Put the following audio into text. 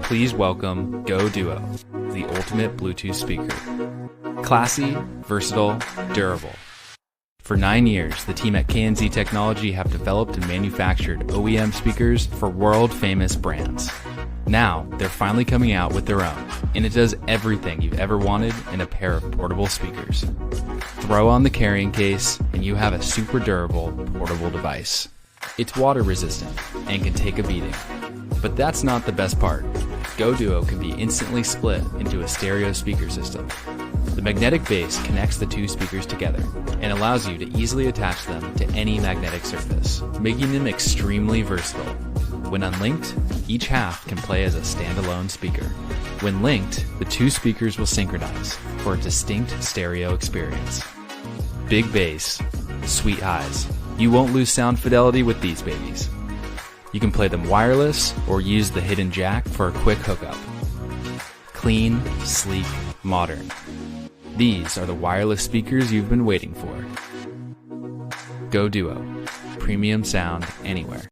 Please welcome GoDuo, the ultimate Bluetooth speaker. Classy, versatile, durable. For 9 years, the team at KNZ Technology have developed and manufactured OEM speakers for world-famous brands. Now, they're finally coming out with their own, and it does everything you've ever wanted in a pair of portable speakers. Throw on the carrying case, and you have a super durable, portable device. It's water resistant and can take a beating. But that's not the best part. GoDuo can be instantly split into a stereo speaker system. The magnetic base connects the two speakers together and allows you to easily attach them to any magnetic surface, making them extremely versatile. When unlinked, each half can play as a standalone speaker. When linked, the two speakers will synchronize for a distinct stereo experience. Big bass, sweet highs. You won't lose sound fidelity with these babies. You can play them wireless or use the hidden jack for a quick hookup. Clean, sleek, modern. These are the wireless speakers you've been waiting for. GoDuo. Premium sound anywhere.